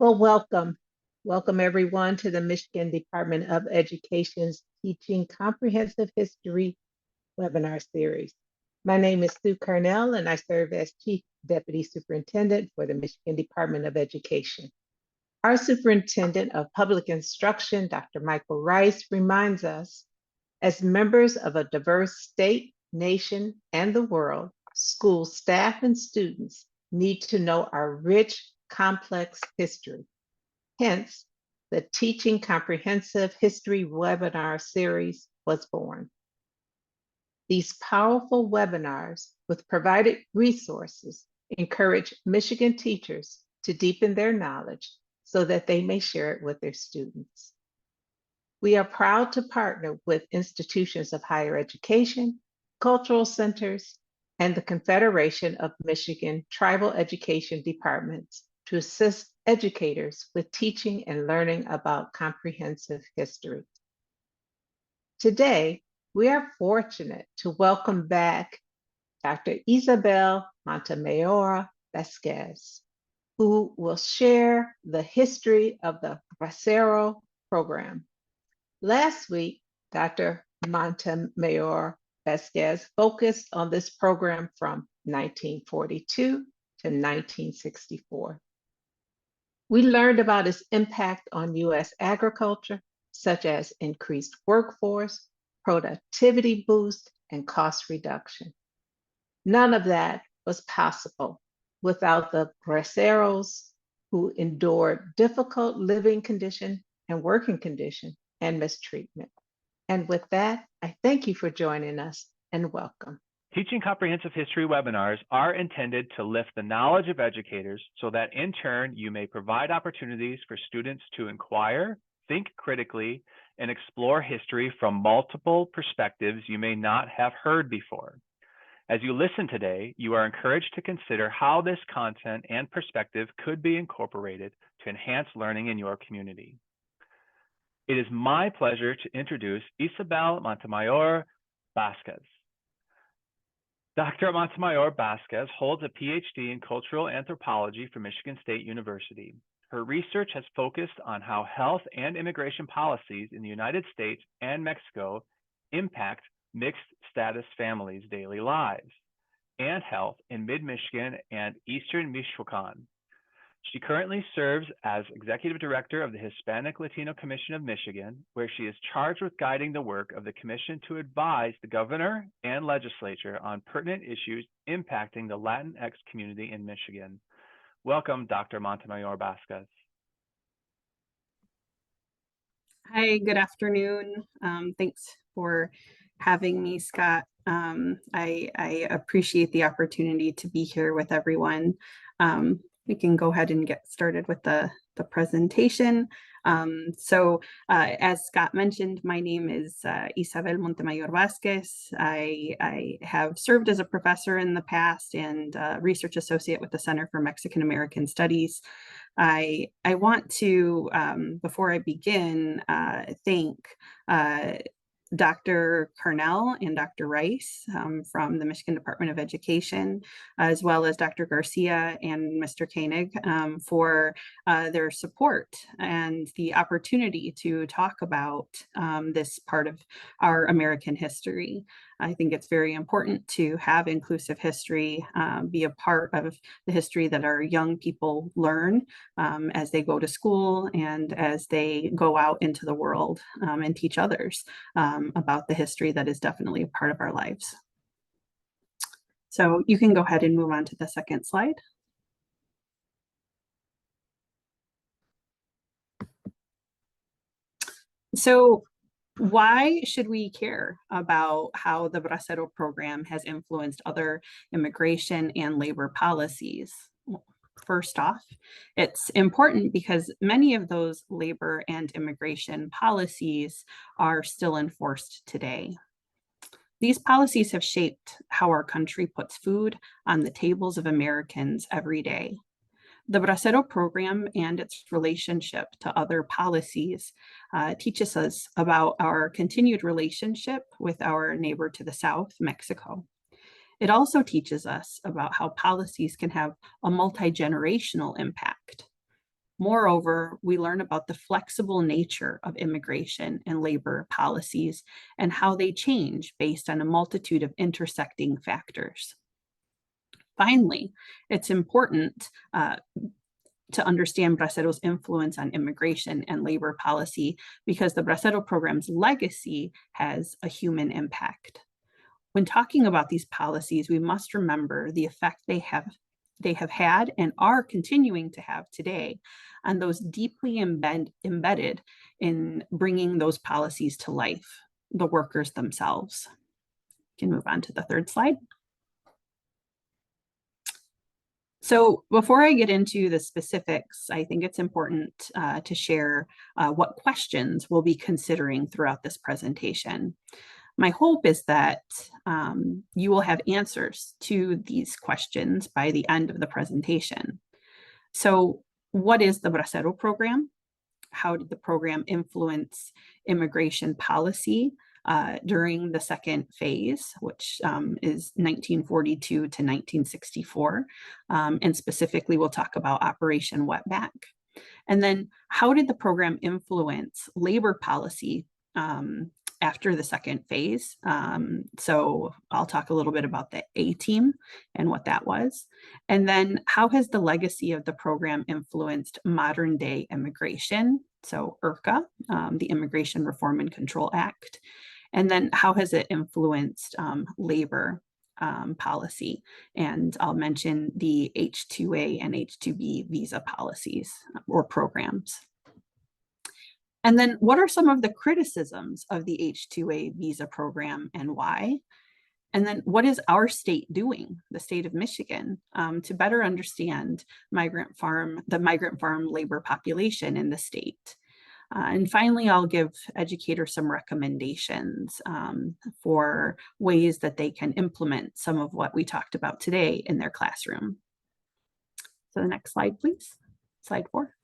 Well, welcome. Welcome everyone to the Michigan Department of Education's Teaching Comprehensive History webinar series. My name is Sue Carnell and I serve as Chief Deputy Superintendent for the Michigan Department of Education. Our Superintendent of Public Instruction, Dr. Michael Rice, reminds us, as members of a diverse state, nation, and the world, school staff and students need to know our rich, complex history. Hence, the Teaching Comprehensive History webinar series was born. These powerful webinars with provided resources encourage Michigan teachers to deepen their knowledge so that they may share it with their students. We are proud to partner with institutions of higher education, cultural centers, and the Confederation of Michigan Tribal Education Departments to assist educators with teaching and learning about comprehensive history. Today, we are fortunate to welcome back Dr. Isabel Montemayor-Vazquez, who will share the history of the Bracero Program. Last week, Dr. Montemayor-Vazquez focused on this program from 1942 to 1964. We learned about its impact on U.S. agriculture, such as increased workforce, productivity boost, and cost reduction. None of that was possible without the Braceros, who endured difficult living condition and working condition and mistreatment. And with that, I thank you for joining us and welcome. Teaching Comprehensive History webinars are intended to lift the knowledge of educators so that in turn you may provide opportunities for students to inquire, think critically, and explore history from multiple perspectives you may not have heard before. As you listen today, you are encouraged to consider how this content and perspective could be incorporated to enhance learning in your community. It is my pleasure to introduce Isabel Montemayor-Vazquez. Dr. Montemayor-Vazquez holds a Ph.D. in Cultural Anthropology from Michigan State University. Her research has focused on how health and immigration policies in the United States and Mexico impact mixed status families' daily lives and health in Mid-Michigan and Eastern Michoacan. She currently serves as Executive Director of the Hispanic Latino Commission of Michigan, where she is charged with guiding the work of the commission to advise the Governor and Legislature on pertinent issues impacting the Latinx community in Michigan. Welcome, Dr. Montemayor-Vazquez. Hi, good afternoon. Thanks for having me, Scott. I appreciate the opportunity to be here with everyone. We can go ahead and get started with the presentation. As Scott mentioned, my name is Isabel Montemayor-Vazquez. I have served as a professor in the past and research associate with the Center for Mexican American Studies. I want to, before I begin, thank Dr. Carnell and Dr. Rice from the Michigan Department of Education, as well as Dr. Garcia and Mr. Koenig for their support and the opportunity to talk about this part of our American history. I think it's very important to have inclusive history be a part of the history that our young people learn as they go to school and as they go out into the world and teach others about the history that is definitely a part of our lives. So you can go ahead and move on to the second slide. So why should we care about how the Bracero program has influenced other immigration and labor policies? Well, first off, it's important because many of those labor and immigration policies are still enforced today. These policies have shaped how our country puts food on the tables of Americans every day. The Bracero program and its relationship to other policies teaches us about our continued relationship with our neighbor to the south, Mexico. It also teaches us about how policies can have a multi-generational impact. Moreover, we learn about the flexible nature of immigration and labor policies and how they change based on a multitude of intersecting factors. Finally, it's important to understand Bracero's influence on immigration and labor policy because the Bracero Program's legacy has a human impact. When talking about these policies, we must remember the effect they have had and are continuing to have today on those deeply embedded in bringing those policies to life, the workers themselves. You can move on to the third slide. So before I get into the specifics, I think it's important to share what questions we'll be considering throughout this presentation. My hope is that you will have answers to these questions by the end of the presentation. So what is the Bracero Program? How did the program influence immigration policy during the second phase, which is 1942 to 1964. And specifically, we'll talk about Operation Wetback. And then how did the program influence labor policy after the second phase? So I'll talk a little bit about the A-team and what that was. And then how has the legacy of the program influenced modern day immigration? So IRCA, the Immigration Reform and Control Act. And then how has it influenced labor policy? And I'll mention the H-2A and H-2B visa policies or programs. And then what are some of the criticisms of the H-2A visa program and why? And then what is our state doing, the state of Michigan, to better understand the migrant farm labor population in the state? And finally, I'll give educators some recommendations for ways that they can implement some of what we talked about today in their classroom. So the next slide, please. Slide 4.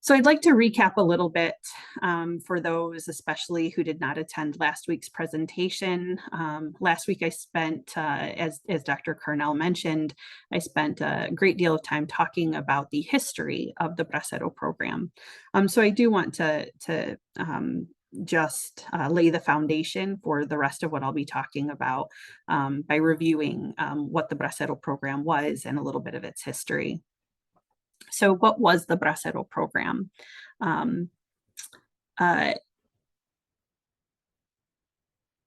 So I'd like to recap a little bit for those especially who did not attend last week's presentation. Last week I spent, as Dr. Carnell mentioned, I spent a great deal of time talking about the history of the Bracero program. So I do want to just lay the foundation for the rest of what I'll be talking about by reviewing what the Bracero program was and a little bit of its history. So what was the Bracero program?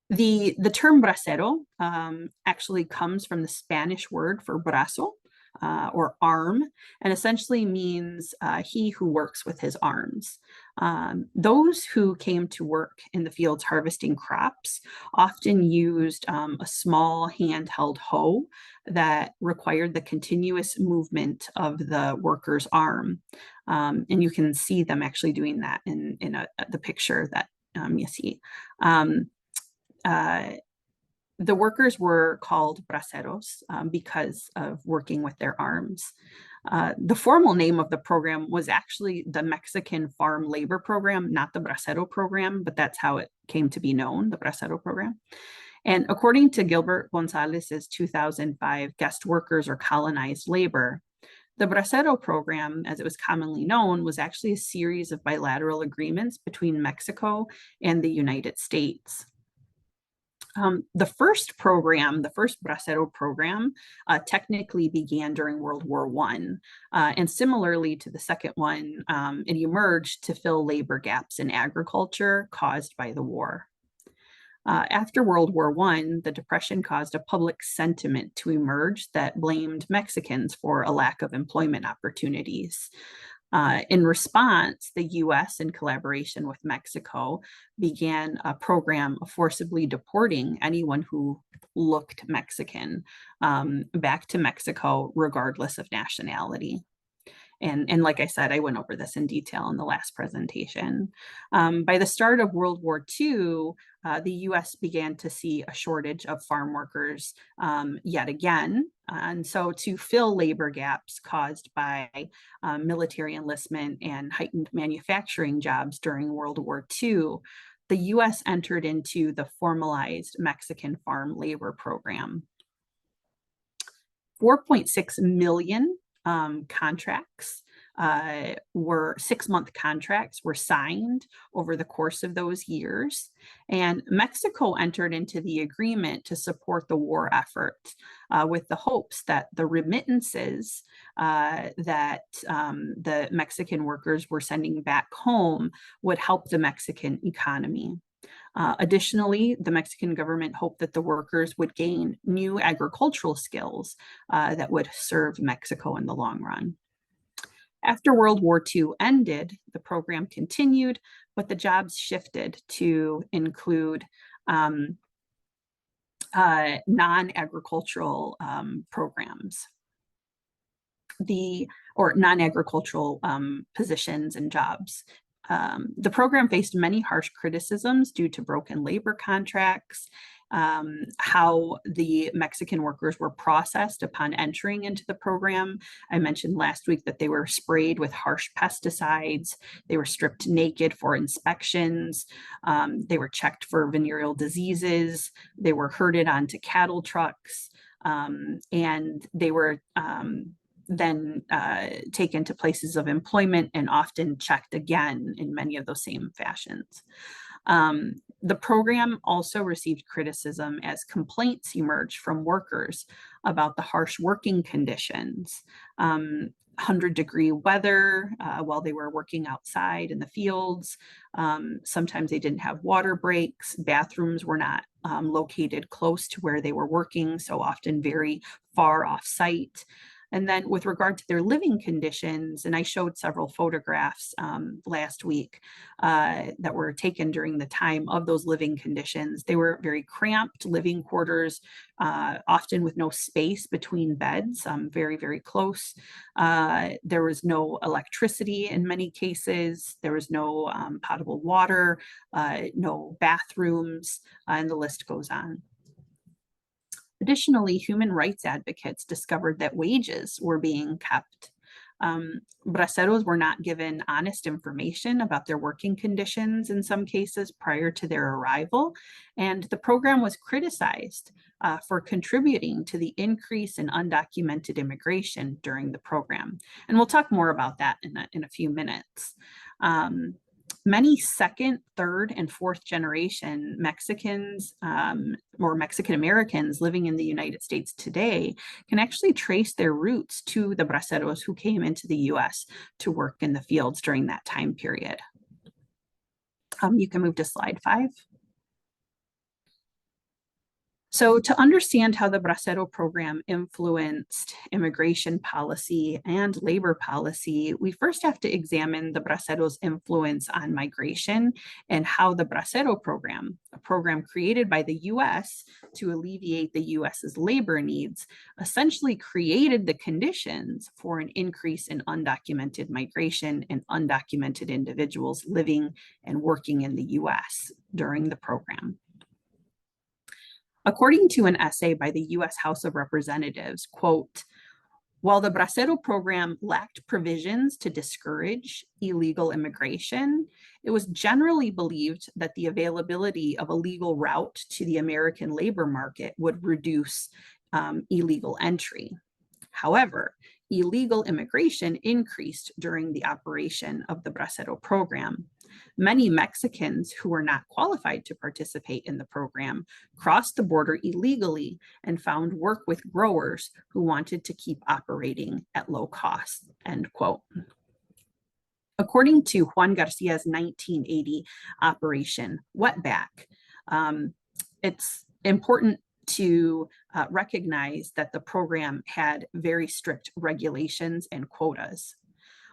The term bracero actually comes from the Spanish word for brazo, or arm, and essentially means he who works with his arms. Those who came to work in the fields harvesting crops often used a small handheld hoe that required the continuous movement of the worker's arm. And you can see them actually doing that in the picture that you see. The workers were called braceros because of working with their arms. The formal name of the program was actually the Mexican Farm Labor Program, not the Bracero Program, but that's how it came to be known, the Bracero Program. And according to Gilbert Gonzalez's 2005 Guest Workers or Colonized Labor, the Bracero Program, as it was commonly known, was actually a series of bilateral agreements between Mexico and the United States. The first program, the first Bracero program, technically began during World War I. And similarly to the second one, it emerged to fill labor gaps in agriculture caused by the war. After World War I, the Depression caused a public sentiment to emerge that blamed Mexicans for a lack of employment opportunities. In response, the US, in collaboration with Mexico, began a program of forcibly deporting anyone who looked Mexican back to Mexico, regardless of nationality. And like I said, I went over this in detail in the last presentation. By the start of World War II, the US began to see a shortage of farm workers yet again. And so to fill labor gaps caused by military enlistment and heightened manufacturing jobs during World War II, the US entered into the formalized Mexican Farm Labor Program. 4.6 million contracts were 6-month contracts were signed over the course of those years. And Mexico entered into the agreement to support the war effort with the hopes that the remittances that the Mexican workers were sending back home would help the Mexican economy. Additionally, the Mexican government hoped that the workers would gain new agricultural skills that would serve Mexico in the long run. After World War II ended, the program continued, but the jobs shifted to include non-agricultural programs, or non-agricultural positions and jobs. The program faced many harsh criticisms due to broken labor contracts, how the Mexican workers were processed upon entering into the program. I mentioned last week that they were sprayed with harsh pesticides. They were stripped naked for inspections. They were checked for venereal diseases. They were herded onto cattle trucks, and they were then taken to places of employment and often checked again in many of those same fashions. The program also received criticism as complaints emerged from workers about the harsh working conditions, 100-degree weather while they were working outside in the fields. Sometimes they didn't have water breaks. Bathrooms were not located close to where they were working, so often very far off site. And then with regard to their living conditions, and I showed several photographs last week that were taken during the time of those living conditions. They were very cramped living quarters, often with no space between beds, very, very close. There was no electricity in many cases. There was no potable water, no bathrooms, and the list goes on. Additionally, human rights advocates discovered that wages were being kept. Braceros were not given honest information about their working conditions in some cases prior to their arrival, and the program was criticized for contributing to the increase in undocumented immigration during the program. And we'll talk more about that in a few minutes. Many second, third, and fourth generation Mexicans or Mexican Americans living in the United States today can actually trace their roots to the braceros who came into the US to work in the fields during that time period. You can move to slide 5. So to understand how the Bracero program influenced immigration policy and labor policy, we first have to examine the Bracero's influence on migration and how the Bracero program, a program created by the US to alleviate the US's labor needs, essentially created the conditions for an increase in undocumented migration and undocumented individuals living and working in the US during the program. According to an essay by the US House of Representatives, quote, while the Bracero program lacked provisions to discourage illegal immigration, it was generally believed that the availability of a legal route to the American labor market would reduce illegal entry. However, illegal immigration increased during the operation of the Bracero program. Many Mexicans who were not qualified to participate in the program crossed the border illegally and found work with growers who wanted to keep operating at low cost, end quote. According to Juan Garcia's 1980 Operation Wetback, it's important to recognize that the program had very strict regulations and quotas.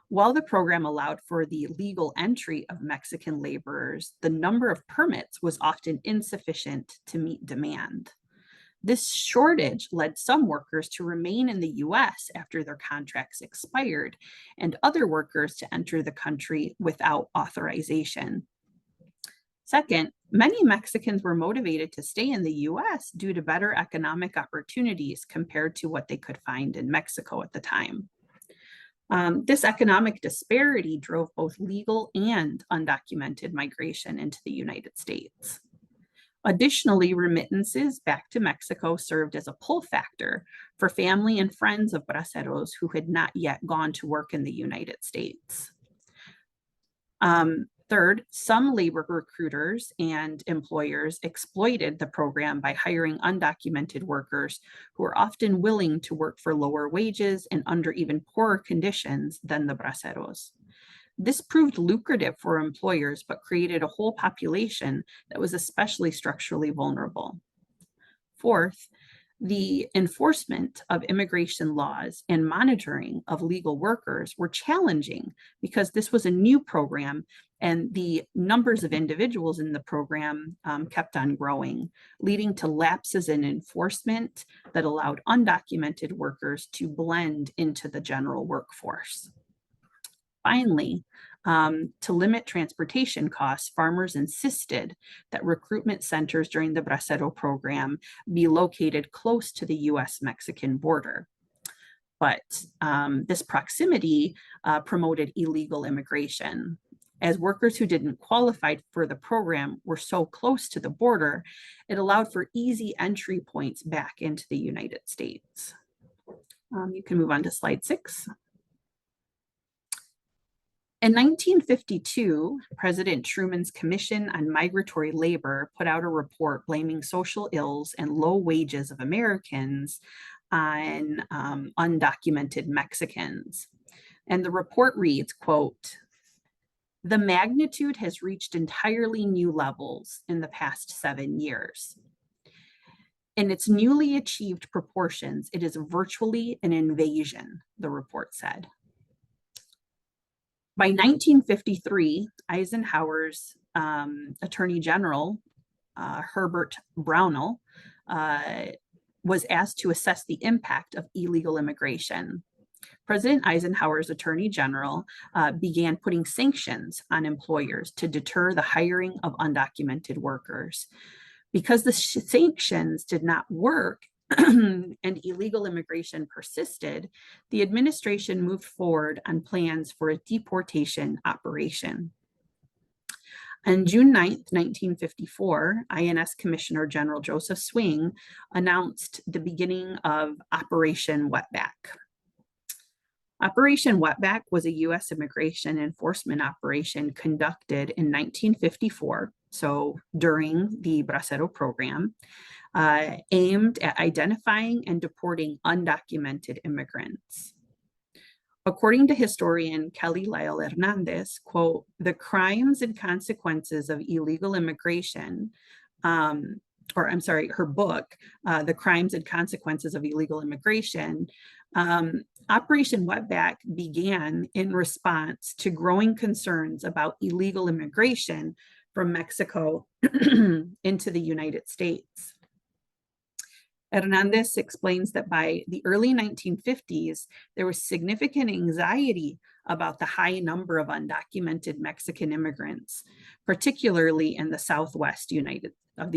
While the program allowed for the legal entry of Mexican laborers, the number of permits was often insufficient to meet demand. This shortage led some workers to remain in the US after their contracts expired, and other workers to enter the country without authorization. Second, many Mexicans were motivated to stay in the US due to better economic opportunities compared to what they could find in Mexico at the time. This economic disparity drove both legal and undocumented migration into the United States. Additionally, remittances back to Mexico served as a pull factor for family and friends of braceros who had not yet gone to work in the United States. Third, some labor recruiters and employers exploited the program by hiring undocumented workers who were often willing to work for lower wages and under even poorer conditions than the braceros. This proved lucrative for employers, but created a whole population that was especially structurally vulnerable. Fourth, the enforcement of immigration laws and monitoring of legal workers were challenging because this was a new program and the numbers of individuals in the program kept on growing, leading to lapses in enforcement that allowed undocumented workers to blend into the general workforce. Finally, to limit transportation costs, farmers insisted that recruitment centers during the Bracero program be located close to the US-Mexican border. But this proximity promoted illegal immigration. As workers who didn't qualify for the program were so close to the border, it allowed for easy entry points back into the United States. You can move on to slide 6. In 1952, President Truman's Commission on Migratory Labor put out a report blaming social ills and low wages of Americans on undocumented Mexicans. And the report reads, quote, "The magnitude has reached entirely new levels in the past 7 years. In its newly achieved proportions, it is virtually an invasion," the report said. By 1953, Eisenhower's Attorney General, Herbert Brownell, was asked to assess the impact of illegal immigration. President Eisenhower's Attorney General began putting sanctions on employers to deter the hiring of undocumented workers. Because the sanctions did not work and illegal immigration persisted, the administration moved forward on plans for a deportation operation. On June 9th, 1954, INS Commissioner General Joseph Swing announced the beginning of Operation Wetback. Operation Wetback was a U.S. immigration enforcement operation conducted in 1954, so during the Bracero program, aimed at identifying and deporting undocumented immigrants. According to historian Kelly Lyle Hernandez, quote, "The crimes and consequences of illegal immigration," her book, "The Crimes and Consequences of Illegal Immigration," Operation Wetback began in response to growing concerns about illegal immigration from Mexico into the United States. Hernandez explains that by the early 1950s, there was significant anxiety about the high number of undocumented Mexican immigrants, particularly in the southwest of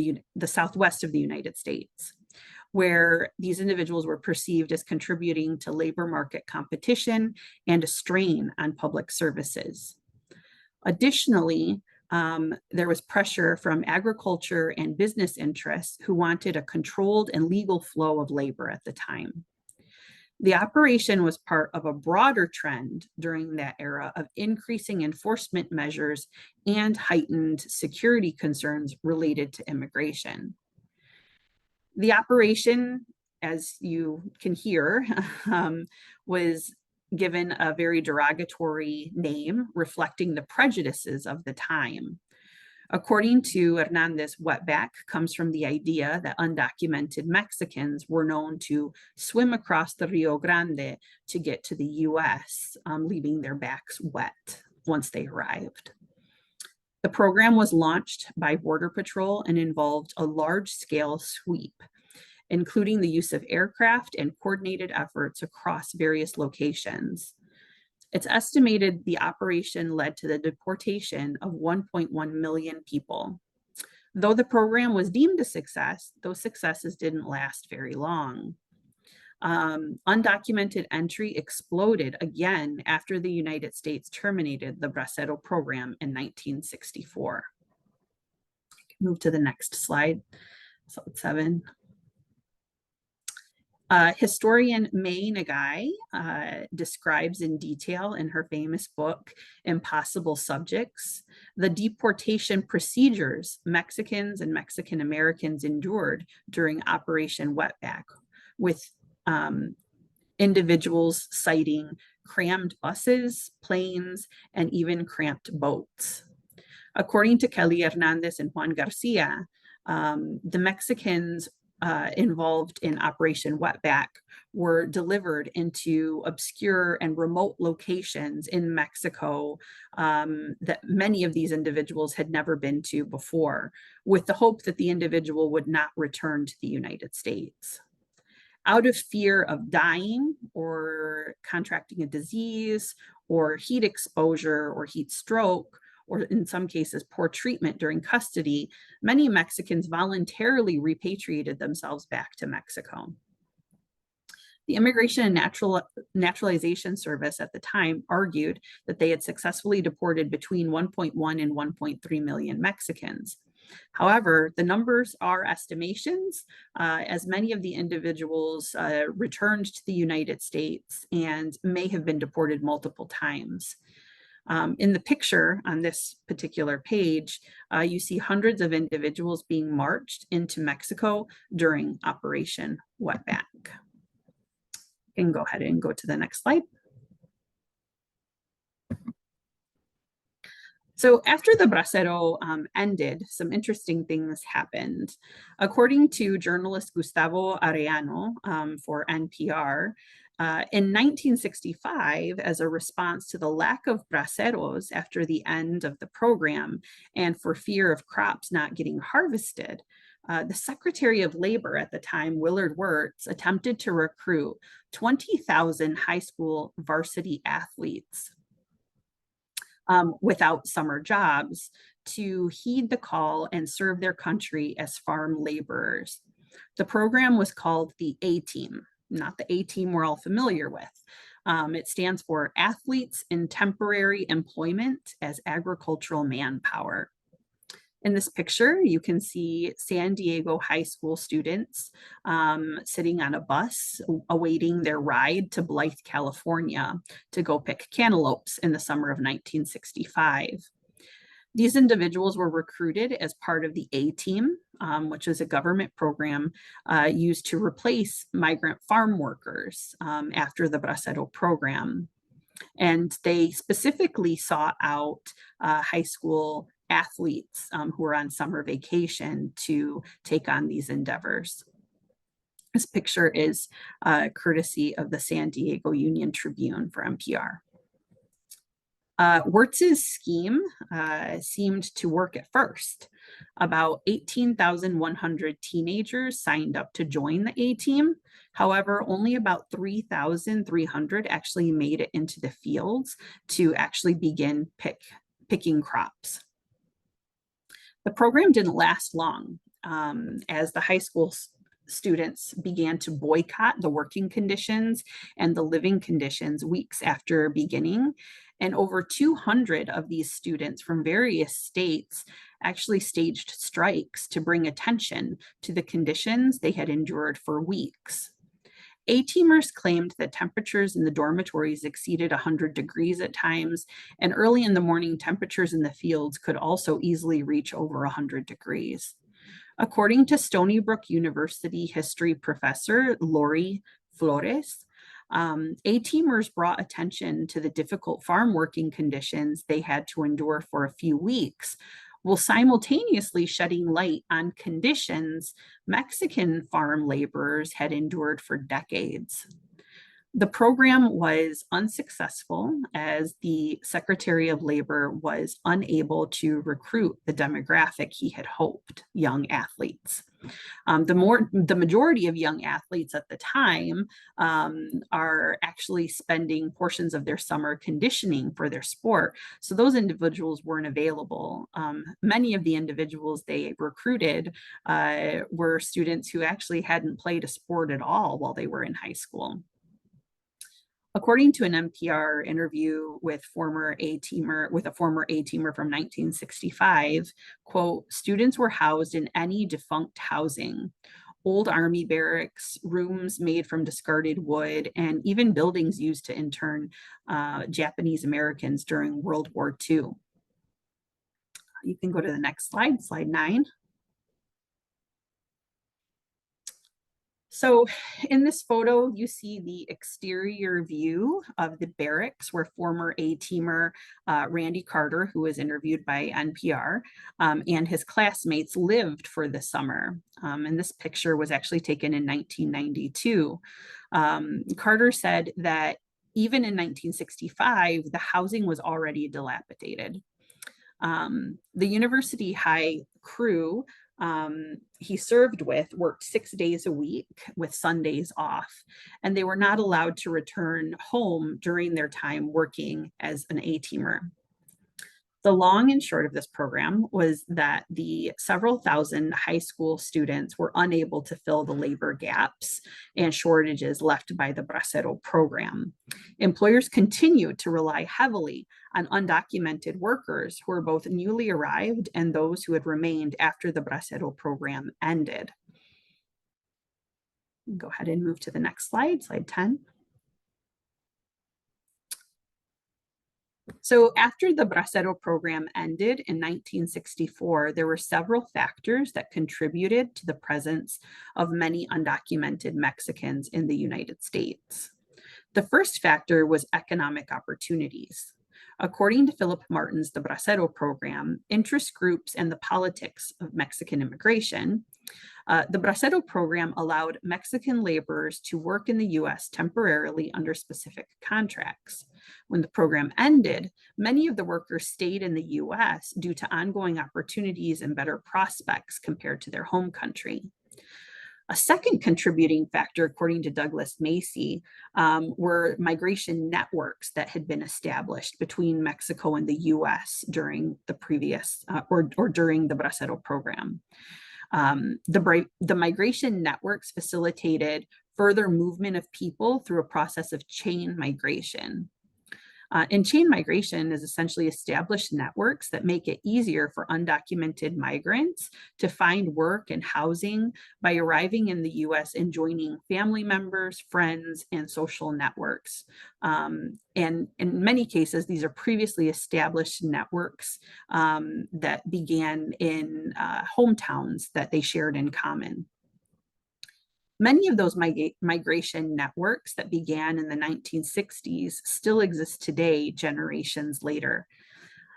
the United States, where these individuals were perceived as contributing to labor market competition and a strain on public services. Additionally, there was pressure from agriculture and business interests who wanted a controlled and legal flow of labor at the time. The operation was part of a broader trend during that era of increasing enforcement measures and heightened security concerns related to immigration. The operation, as you can hear, was given a very derogatory name reflecting the prejudices of the time. According to Hernandez, wetback comes from the idea that undocumented Mexicans were known to swim across the Rio Grande to get to the US, leaving their backs wet once they arrived. The program was launched by Border Patrol and involved a large-scale sweep, including the use of aircraft and coordinated efforts across various locations. It's estimated the operation led to the deportation of 1.1 million people. Though the program was deemed a success, those successes didn't last very long. Undocumented entry exploded again after the United States terminated the Bracero program in 1964. Move to the next slide, slide 7. Historian May Nagai describes in detail in her famous book, Impossible Subjects, the deportation procedures Mexicans and Mexican Americans endured during Operation Wetback, with individuals citing crammed buses, planes, and even cramped boats. According to Kelly Hernandez and Juan Garcia, the Mexicans involved in Operation Wetback were delivered into obscure and remote locations in Mexico that many of these individuals had never been to before, with the hope that the individual would not return to the United States. Out of fear of dying or contracting a disease or heat exposure or heat stroke, or in some cases, poor treatment during custody, many Mexicans voluntarily repatriated themselves back to Mexico. The Immigration and Naturalization Service at the time argued that they had successfully deported between 1.1 and 1.3 million Mexicans. However, the numbers are estimations, as many of the individuals returned to the United States and may have been deported multiple times. In the picture on this particular page, you see hundreds of individuals being marched into Mexico during Operation Wetback. You can go ahead and go to the next slide. So after the Bracero ended, some interesting things happened. According to journalist Gustavo Arellano for NPR, in 1965, as a response to the lack of braceros after the end of the program and for fear of crops not getting harvested, the Secretary of Labor at the time, Willard Wirtz, attempted to recruit 20,000 high school varsity athletes without summer jobs to heed the call and serve their country as farm laborers. The program was called the A-Team, not the A-Team we're all familiar with. It stands for Athletes in Temporary Employment as Agricultural Manpower. In this picture, you can see San Diego high school students sitting on a bus awaiting their ride to Blythe, California to go pick cantaloupes in the summer of 1965. These individuals were recruited as part of the A-Team, which is a government program used to replace migrant farm workers after the Bracero program. And they specifically sought out high school athletes who are on summer vacation to take on these endeavors. This picture is courtesy of the San Diego Union Tribune for NPR. Wirtz's scheme seemed to work at first. About 18,100 teenagers signed up to join the A-Team. However, only about 3,300 actually made it into the fields to actually begin picking crops. The program didn't last long as the high school students began to boycott the working conditions and the living conditions weeks after beginning. And over 200 of these students from various states actually staged strikes to bring attention to the conditions they had endured for weeks. A-teamers claimed that temperatures in the dormitories exceeded 100 degrees at times, and early in the morning, temperatures in the fields could also easily reach over 100 degrees. According to Stony Brook University history professor Lori Flores, A-teamers brought attention to the difficult farm working conditions they had to endure for a few weeks, while simultaneously shedding light on conditions Mexican farm laborers had endured for decades. The program was unsuccessful as the Secretary of Labor was unable to recruit the demographic he had hoped, young athletes. The majority of young athletes at the time are actually spending portions of their summer conditioning for their sport. So those individuals weren't available. Many of the individuals they recruited were students who actually hadn't played a sport at all while they were in high school. According to an NPR interview with a former A-teamer from 1965, quote, students were housed in any defunct housing, old army barracks, rooms made from discarded wood, and even buildings used to intern Japanese Americans during World War II. You can go to the next slide, slide 9. So in this photo, you see the exterior view of the barracks where former A-teamer Randy Carter, who was interviewed by NPR, and his classmates lived for the summer. And this picture was actually taken in 1992. Carter said that even in 1965, the housing was already dilapidated. The University High crew he served with worked 6 days a week with Sundays off, and they were not allowed to return home during their time working as an A-teamer. The long and short of this program was that the several thousand high school students were unable to fill the labor gaps and shortages left by the Bracero program. Employers continued to rely heavily on undocumented workers who were both newly arrived and those who had remained after the Bracero program ended. Go ahead and move to the next slide, slide 10. So after the Bracero program ended in 1964, there were several factors that contributed to the presence of many undocumented Mexicans in the United States. The first factor was economic opportunities. According to Philip Martin's The Bracero Program, interest groups and the politics of Mexican immigration, the Bracero program allowed Mexican laborers to work in the US temporarily under specific contracts. When the program ended, many of the workers stayed in the US due to ongoing opportunities and better prospects compared to their home country. A second contributing factor, according to Douglas Macy, were migration networks that had been established between Mexico and the US during the previous or during the Bracero program. The migration networks facilitated further movement of people through a process of chain migration. And chain migration is essentially established networks that make it easier for undocumented migrants to find work and housing by arriving in the US and joining family members, friends, and social networks. And in many cases, these are previously established networks that began in hometowns that they shared in common. Many of those migration networks that began in the 1960s still exist today, generations later.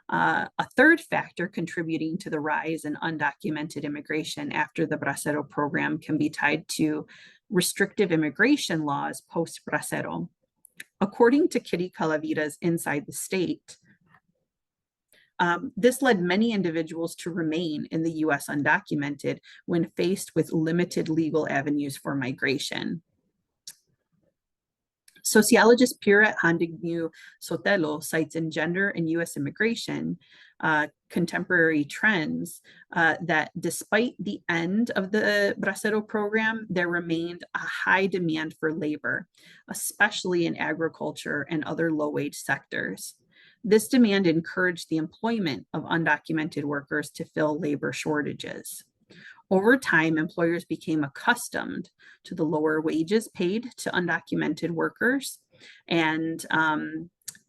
A third factor contributing to the rise in undocumented immigration after the Bracero program can be tied to restrictive immigration laws post-Bracero. According to Kitty Calavita's Inside the State, this led many individuals to remain in the US undocumented when faced with limited legal avenues for migration. Sociologist Pierrette Handignu Sotelo cites in Gender and US Immigration, Contemporary Trends, that despite the end of the Bracero program, there remained a high demand for labor, especially in agriculture and other low-wage sectors. This demand encouraged the employment of undocumented workers to fill labor shortages. Over time, employers became accustomed to the lower wages paid to undocumented workers, and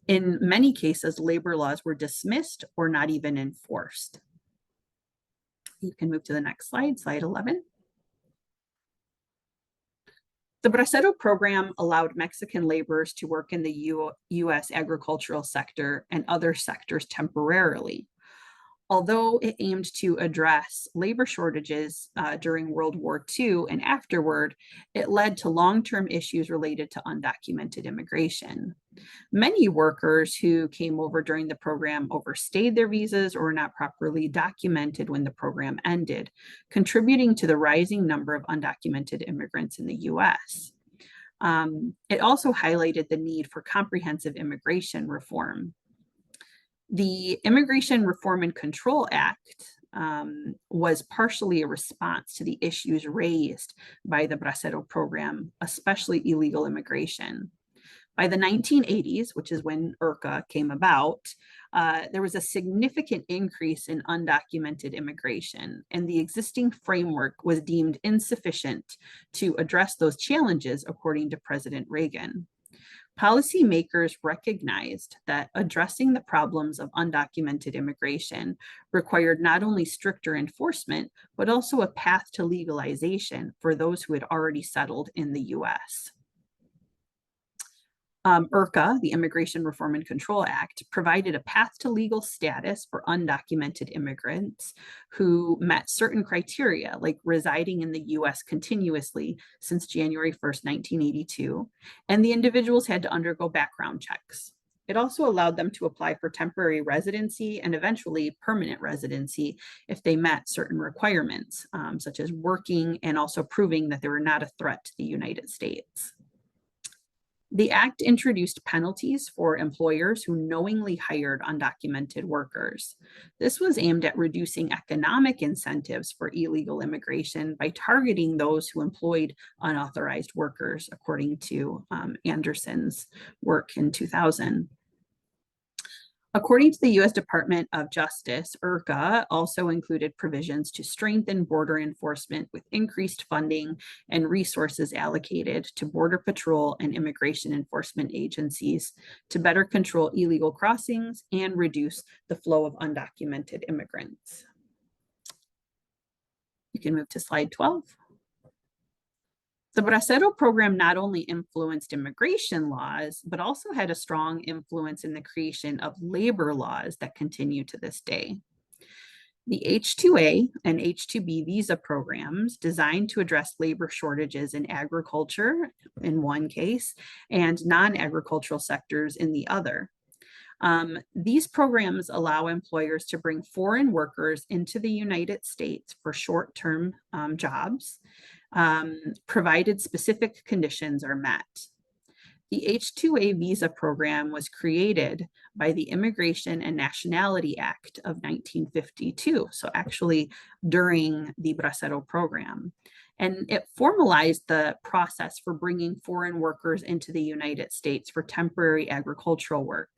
in many cases, labor laws were dismissed or not even enforced. You can move to the next slide, slide 11. The Bracero program allowed Mexican laborers to work in the US agricultural sector and other sectors temporarily. Although it aimed to address labor shortages during World War II and afterward, it led to long-term issues related to undocumented immigration. Many workers who came over during the program overstayed their visas or were not properly documented when the program ended, contributing to the rising number of undocumented immigrants in the US. It also highlighted the need for comprehensive immigration reform. The Immigration Reform and Control Act was partially a response to the issues raised by the Bracero program, especially illegal immigration. By the 1980s, which is when IRCA came about, there was a significant increase in undocumented immigration, and the existing framework was deemed insufficient to address those challenges, according to President Reagan. Policymakers recognized that addressing the problems of undocumented immigration required not only stricter enforcement, but also a path to legalization for those who had already settled in the US. IRCA, the Immigration Reform and Control Act, provided a path to legal status for undocumented immigrants who met certain criteria, like residing in the US continuously since January 1st, 1982, and the individuals had to undergo background checks. It also allowed them to apply for temporary residency and eventually permanent residency if they met certain requirements, such as working and also proving that they were not a threat to the United States. The act introduced penalties for employers who knowingly hired undocumented workers. This was aimed at reducing economic incentives for illegal immigration by targeting those who employed unauthorized workers, according to Anderson's work in 2000. According to the U.S. Department of Justice, IRCA also included provisions to strengthen border enforcement with increased funding and resources allocated to Border Patrol and immigration enforcement agencies to better control illegal crossings and reduce the flow of undocumented immigrants. You can move to slide 12. The Bracero program not only influenced immigration laws, but also had a strong influence in the creation of labor laws that continue to this day. The H-2A and H-2B visa programs designed to address labor shortages in agriculture in one case and non-agricultural sectors in the other. These programs allow employers to bring foreign workers into the United States for short-term jobs, provided specific conditions are met. The H-2A visa program was created by the Immigration and Nationality Act of 1952, so actually during the Bracero program. And it formalized the process for bringing foreign workers into the United States for temporary agricultural work.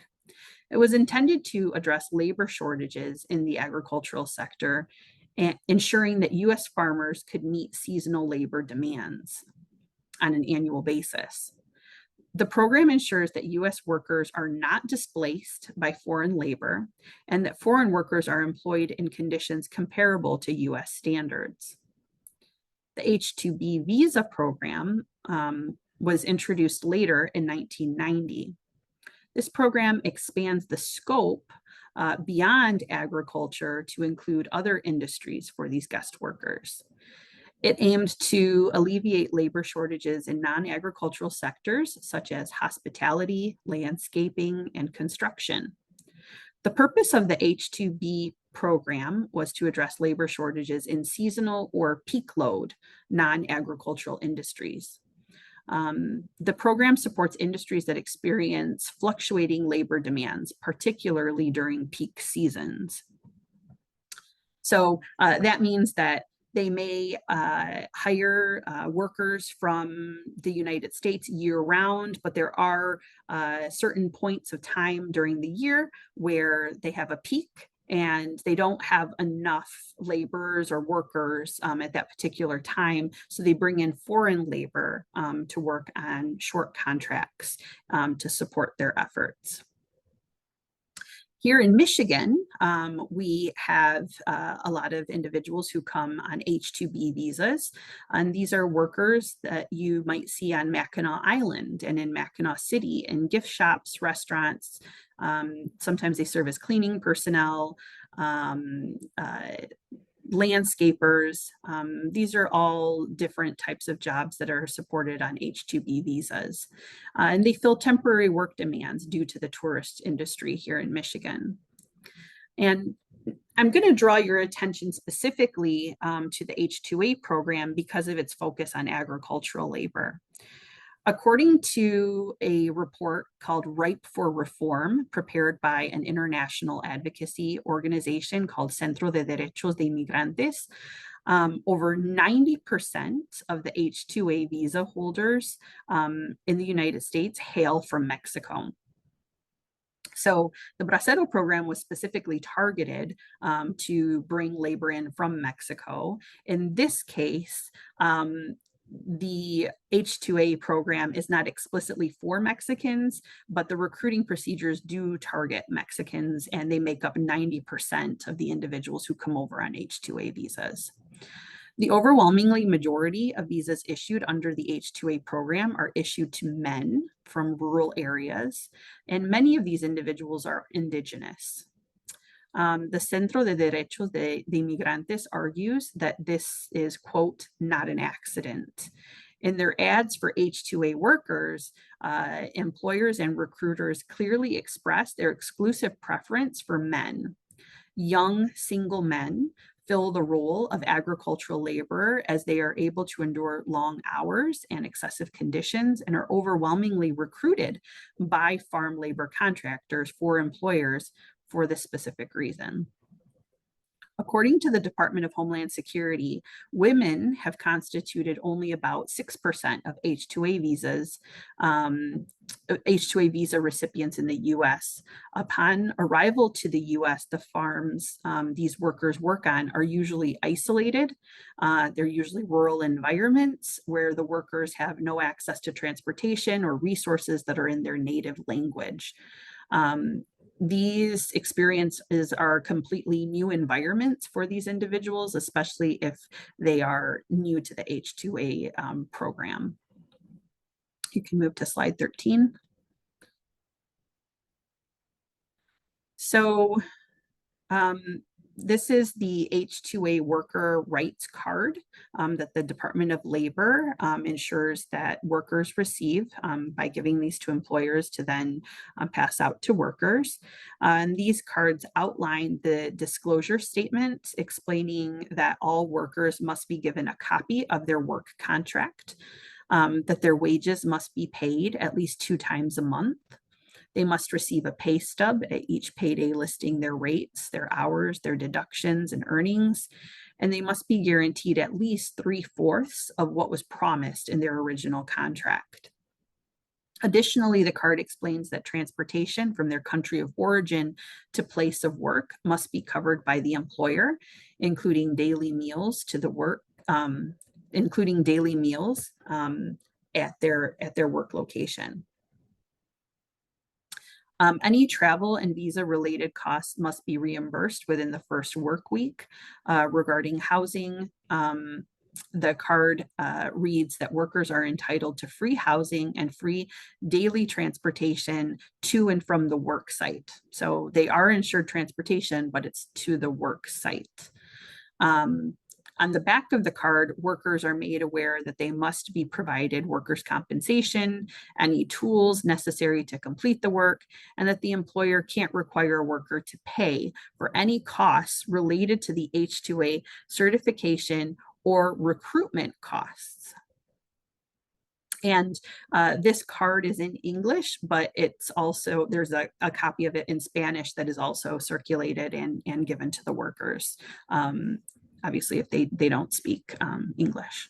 It was intended to address labor shortages in the agricultural sector and ensuring that U.S. farmers could meet seasonal labor demands on an annual basis. The program ensures that U.S. workers are not displaced by foreign labor and that foreign workers are employed in conditions comparable to U.S. standards. The H-2B visa program was introduced later in 1990. This program expands the scope beyond agriculture to include industries industries for these guest workers. It aimed to alleviate labor shortages in non-agricultural sectors such as hospitality, landscaping, and construction. The purpose of the H-2B program was to address labor shortages in seasonal or peak load non-agricultural industries. The program supports industries that experience fluctuating labor demands, particularly during peak seasons. So that means that they may hire workers from the United States year-round, but there are certain points of time during the year where they have a peak and they don't have enough laborers or workers at that particular time. So they bring in foreign labor to work on short contracts to support their efforts. Here in Michigan, we have a lot of individuals who come on H-2B visas, and these are workers that you might see on Mackinac Island and in Mackinac City in gift shops, restaurants. Sometimes they serve as cleaning personnel, landscapers. These are all different types of jobs that are supported on H-2B visas. And they fill temporary work demands due to the tourist industry here in Michigan. And I'm going to draw your attention specifically to the H-2A program because of its focus on agricultural labor. According to a report called Ripe for Reform, prepared by an international advocacy organization called Centro de Derechos de Inmigrantes, Over 90% of the H-2A visa holders in the United States hail from Mexico. So the Bracero program was specifically targeted to bring labor in from Mexico. In this case, the H-2A program is not explicitly for Mexicans, but the recruiting procedures do target Mexicans, and they make up 90% of the individuals who come over on H-2A visas. The overwhelmingly majority of visas issued under the H-2A program are issued to men from rural areas, and many of these individuals are indigenous. The Centro de Derechos de Inmigrantes argues that this is, quote, not an accident. In their ads for H-2A workers, employers and recruiters clearly express their exclusive preference for men. Young single men fill the role of agricultural labor as they are able to endure long hours and excessive conditions and are overwhelmingly recruited by farm labor contractors for employers for this specific reason. According to the Department of Homeland Security, women have constituted only about 6% of H-2A visas, H-2A visa recipients in the US. Upon arrival to the US, the farms these workers work on are usually isolated. They're usually rural environments where the workers have no access to transportation or resources that are in their native language. These experiences are completely new environments for these individuals, especially if they are new to the H-2A program. You can move to slide 13. So this is the H-2A worker rights card that the Department of Labor ensures that workers receive by giving these to employers to then pass out to workers. And these cards outline the disclosure statement explaining that all workers must be given a copy of their work contract, that their wages must be paid at least 2 times a month. They must receive a pay stub at each payday listing their rates, their hours, their deductions and earnings, and they must be guaranteed at least 3/4 of what was promised in their original contract. Additionally, the card explains that transportation from their country of origin to place of work must be covered by the employer, including daily meals to the work, including daily meals at their work location. Any travel and visa related costs must be reimbursed within the first work week. Regarding housing, the card reads that workers are entitled to free housing and free daily transportation to and from the work site. So they are insured transportation, but it's to the work site. On the back of the card, workers are made aware that they must be provided workers' compensation, any tools necessary to complete the work, and that the employer can't require a worker to pay for any costs related to the H-2A certification or recruitment costs. And this card is in English, but it's also, there's a copy of it in Spanish that is also circulated and given to the workers. Obviously, if they don't speak English.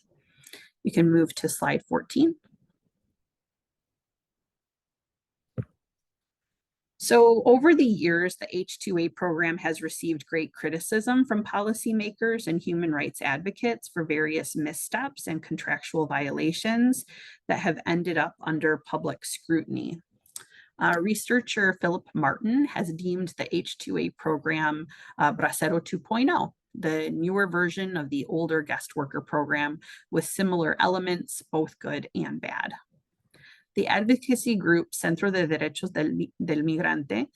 You can move to slide 14. So over the years, the H-2A program has received great criticism from policymakers and human rights advocates for various missteps and contractual violations that have ended up under public scrutiny. Researcher Philip Martin has deemed the H-2A program Bracero 2.0, the newer version of the older guest worker program with similar elements, both good and bad. The advocacy group Centro de Derechos del Migrante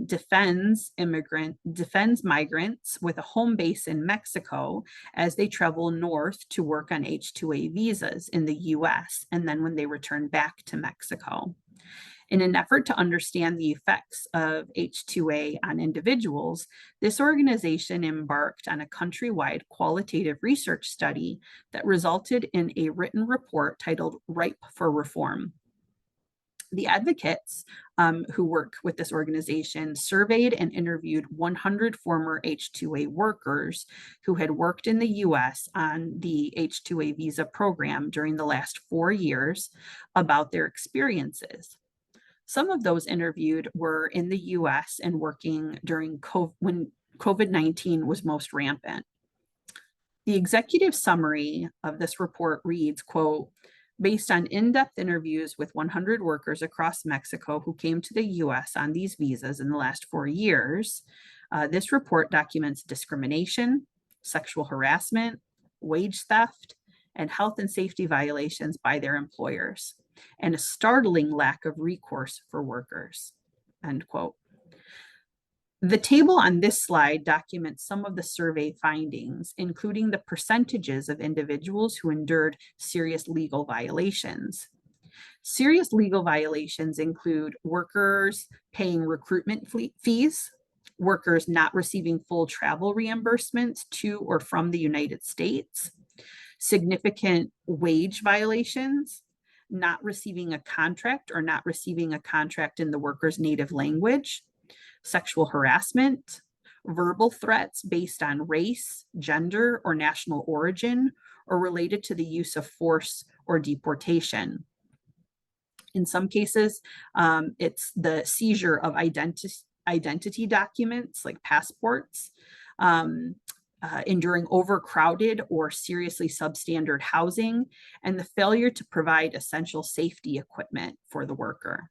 defends migrants with a home base in Mexico as they travel north to work on H-2A visas in the US, and then when they return back to Mexico. In an effort to understand the effects of H-2A on individuals, this organization embarked on a countrywide qualitative research study that resulted in a written report titled Ripe for Reform. The advocates who work with this organization surveyed and interviewed 100 former H-2A workers who had worked in the US on the H-2A visa program during the last 4 years about their experiences. Some of those interviewed were in the US and working during when COVID-19 was most rampant. The executive summary of this report reads, quote, based on in-depth interviews with 100 workers across Mexico who came to the US on these visas in the last 4 years, this report documents discrimination, sexual harassment, wage theft, and health and safety violations by their employers, and a startling lack of recourse for workers, end quote. The table on this slide documents some of the survey findings, including the percentages of individuals who endured serious legal violations. Serious legal violations include workers paying recruitment fees, workers not receiving full travel reimbursements to or from the United States, significant wage violations, not receiving a contract or not receiving a contract in the worker's native language, sexual harassment, verbal threats based on race, gender, or national origin, or related to the use of force or deportation. In some cases, it's the seizure of identity documents like passports, enduring overcrowded or seriously substandard housing, and the failure to provide essential safety equipment for the worker.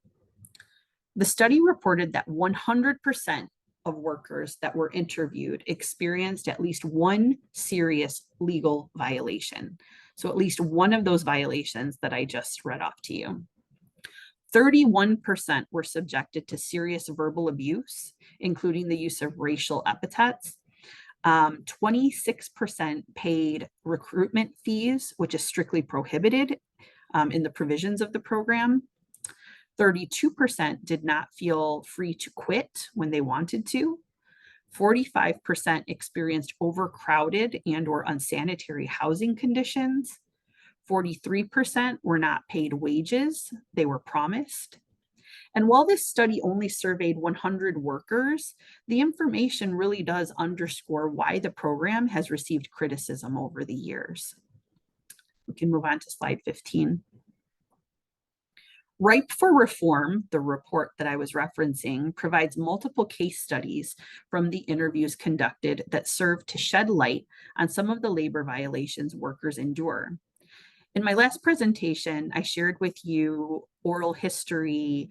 The study reported that 100% of workers that were interviewed experienced at least one serious legal violation. So at least one of those violations that I just read off to you. 31% were subjected to serious verbal abuse, including the use of racial epithets. 26% paid recruitment fees, which is strictly prohibited in the provisions of the program. 32% did not feel free to quit when they wanted to. 45% experienced overcrowded and or unsanitary housing conditions. 43% were not paid wages they were promised. And while this study only surveyed 100 workers, the information really does underscore why the program has received criticism over the years. We can move on to slide 15. Ripe for Reform, the report that I was referencing, provides multiple case studies from the interviews conducted that serve to shed light on some of the labor violations workers endure. In my last presentation, I shared with you oral history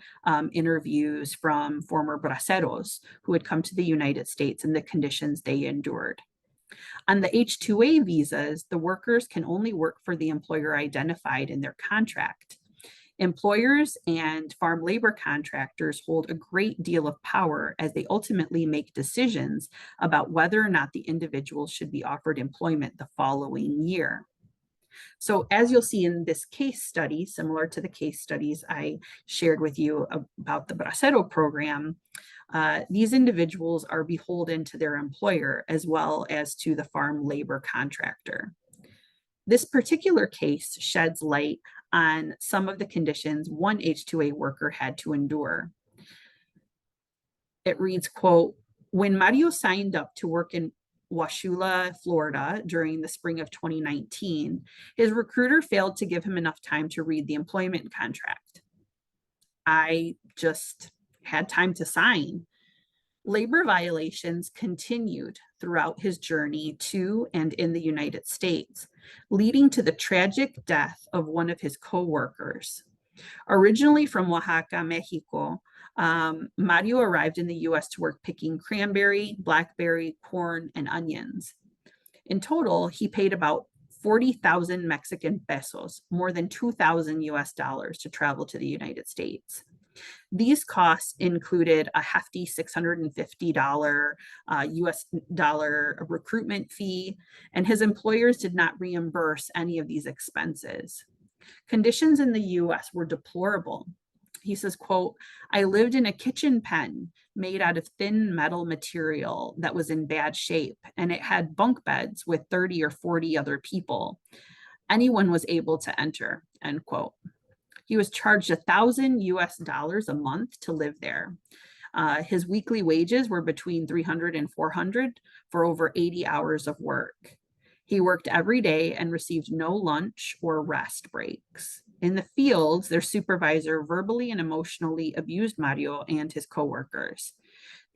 interviews from former braceros who had come to the United States and the conditions they endured. On the H-2A visas, the workers can only work for the employer identified in their contract. Employers and farm labor contractors hold a great deal of power as they ultimately make decisions about whether or not the individual should be offered employment the following year. So as you'll see in this case study, similar to the case studies I shared with you about the Bracero program, these individuals are beholden to their employer as well as to the farm labor contractor. This particular case sheds light on some of the conditions one H-2A worker had to endure. It reads, quote, when Mario signed up to work in Washula, Florida during the spring of 2019, his recruiter failed to give him enough time to read the employment contract. I just had time to sign. Labor violations continued throughout his journey to and in the United States, leading to the tragic death of one of his co-workers. Originally from Oaxaca, Mexico, Mario arrived in the US to work picking cranberry, blackberry, corn, and onions. In total, he paid about 40,000 Mexican pesos, more than 2,000 US dollars to travel to the United States. These costs included a hefty $650 US dollar recruitment fee, and his employers did not reimburse any of these expenses. Conditions in the US were deplorable. He says, quote, I lived in a kitchen pen made out of thin metal material that was in bad shape, and it had bunk beds with 30 or 40 other people. Anyone was able to enter, end quote. He was charged $1,000 a month to live there. His weekly wages were between 300 and 400 for over 80 hours of work. He worked every day and received no lunch or rest breaks. In the fields, their supervisor verbally and emotionally abused Mario and his coworkers.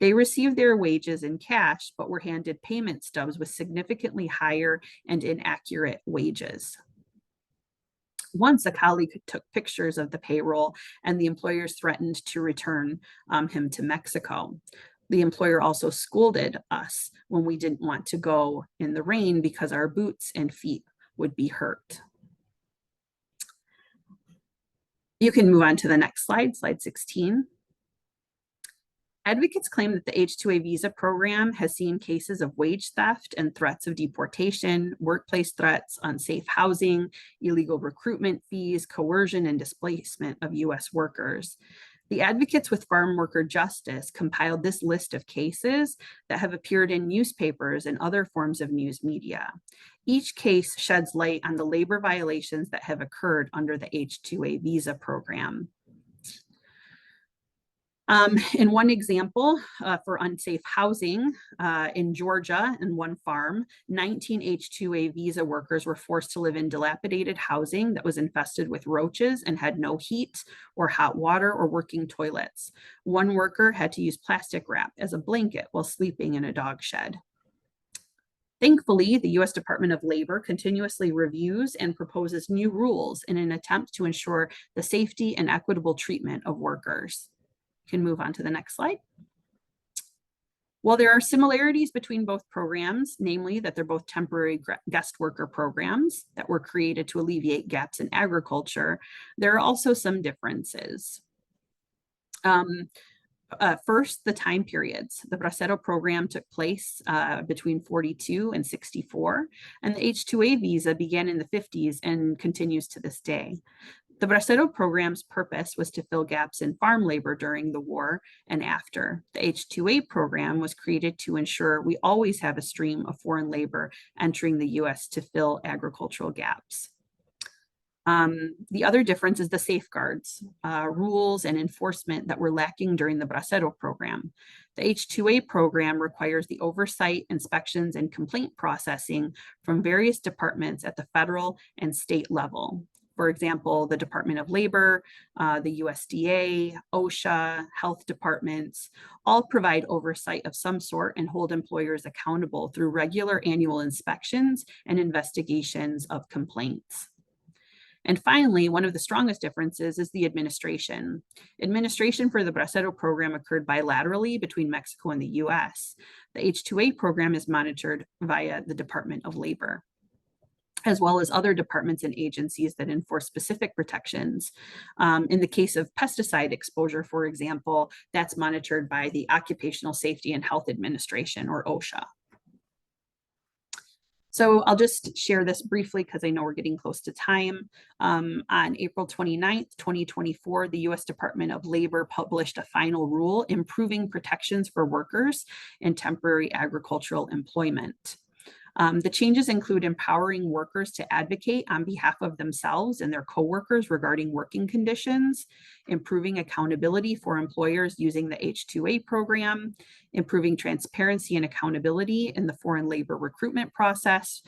They received their wages in cash, but were handed payment stubs with significantly higher and inaccurate wages. Once a colleague took pictures of the payroll and the employers threatened to return him to Mexico. The employer also scolded us when we didn't want to go in the rain because our boots and feet would be hurt. You can move on to the next slide, slide 16. Advocates claim that the H-2A visa program has seen cases of wage theft and threats of deportation, workplace threats, unsafe housing, illegal recruitment fees, coercion, and displacement of U.S. workers. The Advocates with Farm Worker Justice compiled this list of cases that have appeared in newspapers and other forms of news media. Each case sheds light on the labor violations that have occurred under the H-2A visa program. In one example, for unsafe housing in Georgia, in one farm, 19 H-2A visa workers were forced to live in dilapidated housing that was infested with roaches and had no heat or hot water or working toilets. One worker had to use plastic wrap as a blanket while sleeping in a dog shed. Thankfully, the U.S. Department of Labor continuously reviews and proposes new rules in an attempt to ensure the safety and equitable treatment of workers. Can move on to the next slide. While there are similarities between both programs, namely that they're both temporary guest worker programs that were created to alleviate gaps in agriculture, there are also some differences. First, the time periods. The Bracero program took place between 42 and 64, and the H-2A visa began in the 50s and continues to this day. The Bracero program's purpose was to fill gaps in farm labor during the war and after. The H-2A program was created to ensure we always have a stream of foreign labor entering the U.S. to fill agricultural gaps. The other difference is the safeguards, rules, and enforcement that were lacking during the Bracero program. The H-2A program requires the oversight, inspections, and complaint processing from various departments at the federal and state level. For example, the Department of Labor, the USDA, OSHA, health departments, all provide oversight of some sort and hold employers accountable through regular annual inspections and investigations of complaints. And finally, one of the strongest differences is the administration. Administration for the Bracero program occurred bilaterally between Mexico and the US. The H-2A program is monitored via the Department of Labor, as well as other departments and agencies that enforce specific protections. In the case of pesticide exposure, for example, that's monitored by the Occupational Safety and Health Administration, or OSHA. So I'll just share this briefly because I know we're getting close to time. On April 29th, 2024, the U.S. Department of Labor published a final rule improving protections for workers in temporary agricultural employment. The changes include empowering workers to advocate on behalf of themselves and their coworkers regarding working conditions, improving accountability for employers using the H-2A program, improving transparency and accountability in the foreign labor recruitment process,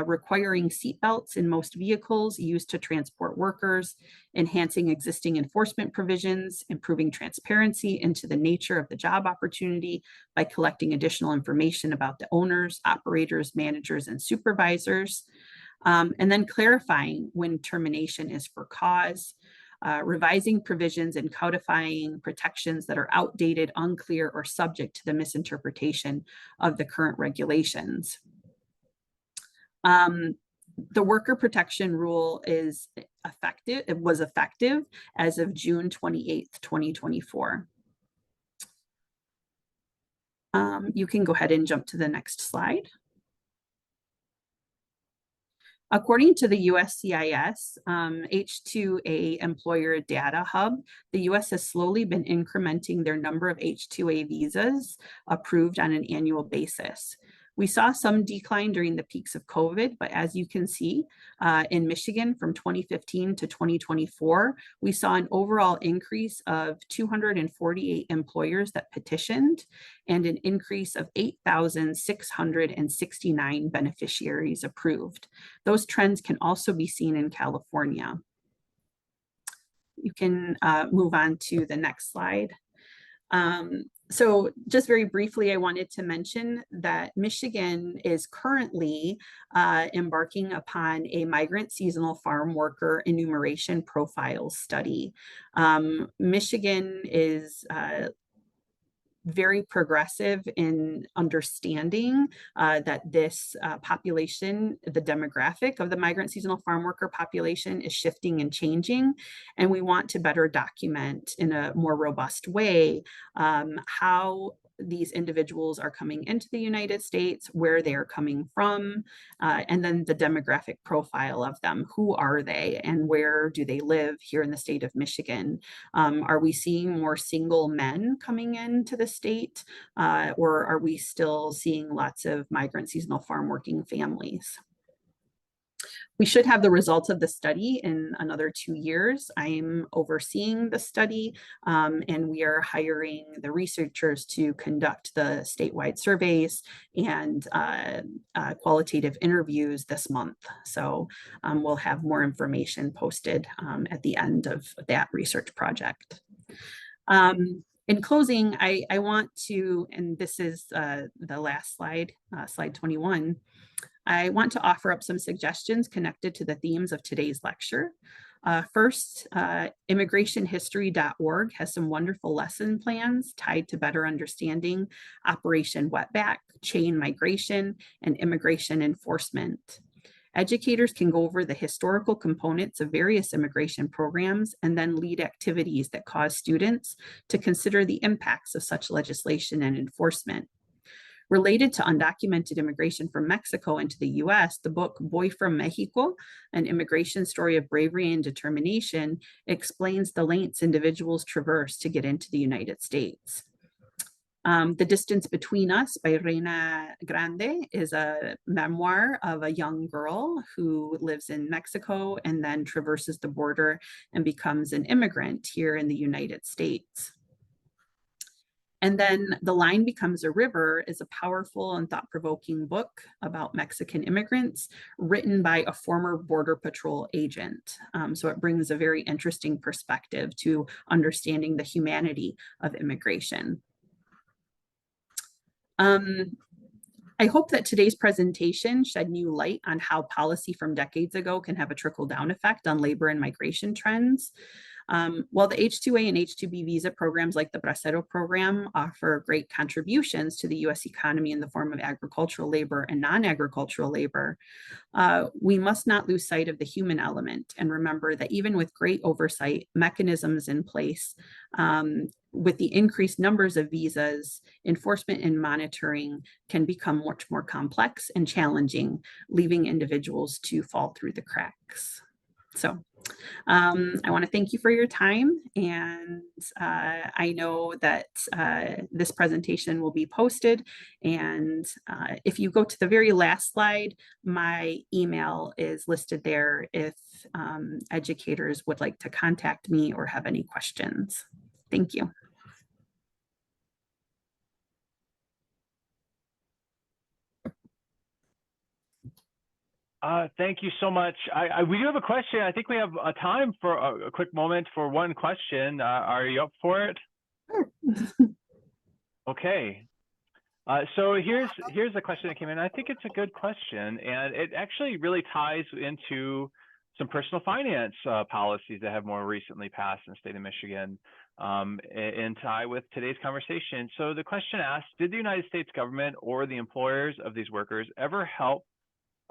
requiring seatbelts in most vehicles used to transport workers, enhancing existing enforcement provisions, improving transparency into the nature of the job opportunity by collecting additional information about the owners, operators, managers, and supervisors, and then clarifying when termination is for cause, revising provisions and codifying protections that are outdated, unclear, or subject to the misinterpretation of the current regulations. The worker protection rule is effective. It was effective as of June 28th, 2024. You can go ahead and jump to the next slide. According to the USCIS H-2A Employer Data Hub, the U.S. has slowly been incrementing their number of H-2A visas approved on an annual basis. We saw some decline during the peaks of COVID, but as you can see, in Michigan from 2015 to 2024, we saw an overall increase of 248 employers that petitioned and an increase of 8,669 beneficiaries approved. Those trends can also be seen in California. You can move on to the next slide. So just very briefly, I wanted to mention that Michigan is currently embarking upon a migrant seasonal farm worker enumeration profile study. Michigan is very progressive in understanding that this population, the demographic of the migrant seasonal farm worker population, is shifting and changing. And we want to better document in a more robust way how these individuals are coming into the United States, where they are coming from, and then the demographic profile of them. Who are they and where do they live here in the state of Michigan? Are we seeing more single men coming into the state, or are we still seeing lots of migrant seasonal farm working families? We should have the results of the study in another 2 years. I'm overseeing the study, and we are hiring the researchers to conduct the statewide surveys and qualitative interviews this month. So we'll have more information posted at the end of that research project. In closing, I want to, and this is the last slide, slide 21, I want to offer up some suggestions connected to the themes of today's lecture. First, immigrationhistory.org has some wonderful lesson plans tied to better understanding Operation Wetback, chain migration, and immigration enforcement. Educators can go over the historical components of various immigration programs and then lead activities that cause students to consider the impacts of such legislation and enforcement. Related to undocumented immigration from Mexico into the US, the book Boy from Mexico, An Immigration Story of Bravery and Determination, explains the lengths individuals traverse to get into the United States. The Distance Between Us by Reina Grande is a memoir of a young girl who lives in Mexico and then traverses the border and becomes an immigrant here in the United States. And then The Line Becomes a River is a powerful and thought-provoking book about Mexican immigrants written by a former Border Patrol agent. So it brings a very interesting perspective to understanding the humanity of immigration. I hope that today's presentation shed new light on how policy from decades ago can have a trickle-down effect on labor and migration trends. While the H-2A and H-2B visa programs like the Bracero Program offer great contributions to the US economy in the form of agricultural labor and non-agricultural labor, we must not lose sight of the human element and remember that even with great oversight mechanisms in place, with the increased numbers of visas, enforcement and monitoring can become much more complex and challenging, leaving individuals to fall through the cracks. So I want to thank you for your time, and I know that this presentation will be posted, and if you go to the very last slide, my email is listed there if educators would like to contact me or have any questions. Thank you. Thank you so much. We do have a question. I think we have time for a quick moment for one question. Are you up for it? Okay. So here's a question that came in. I think it's a good question, and it actually really ties into some personal finance policies that have more recently passed in the state of Michigan, and tie with today's conversation. So the question asks, did the United States government or the employers of these workers ever help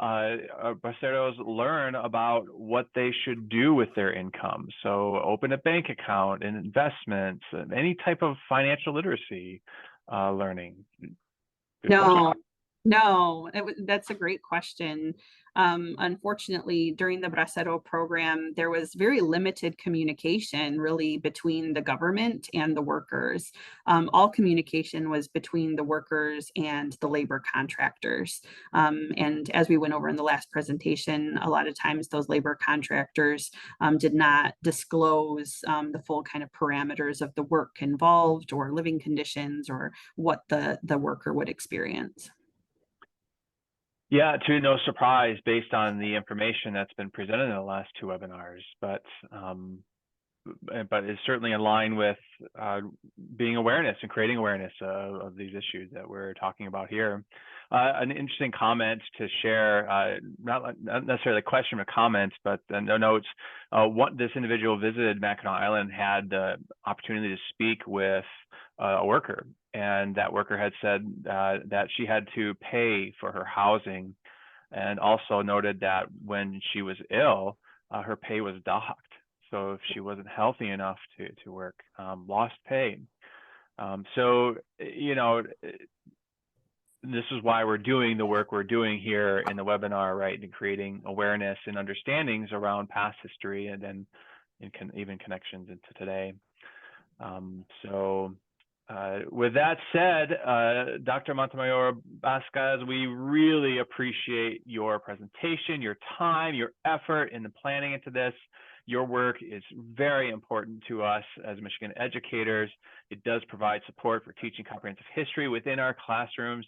Braceros learn about what they should do with their income? So open a bank account and investments, any type of financial literacy learning. Good no, question. No, that's a great question. Unfortunately, during the Bracero program, there was very limited communication really between the government and the workers. All communication was between the workers and the labor contractors. And as we went over in the last presentation, a lot of times those labor contractors did not disclose the full kind of parameters of the work involved or living conditions or what the worker would experience. Yeah, to no surprise based on the information that's been presented in the last two webinars, but it's certainly in line with being awareness and creating awareness of these issues that we're talking about here. An interesting comment to share, not necessarily a question or comment, but no notes. What this individual visited Mackinac Island had the opportunity to speak with a worker, and that worker had said that she had to pay for her housing, and also noted that when she was ill, her pay was docked. So if she wasn't healthy enough to work, lost pay. So, you know, this is why we're doing the work we're doing here in the webinar, right? And creating awareness and understandings around past history and then even connections into today. With that said, Dr. Montemayor-Vazquez, we really appreciate your presentation, your time, your effort in the planning into this. Your work is very important to us as Michigan educators. It does provide support for teaching comprehensive history within our classrooms.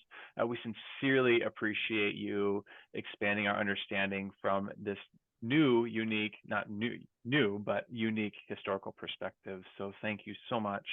We sincerely appreciate you expanding our understanding from this new, unique, not new, but unique historical perspective. So thank you so much.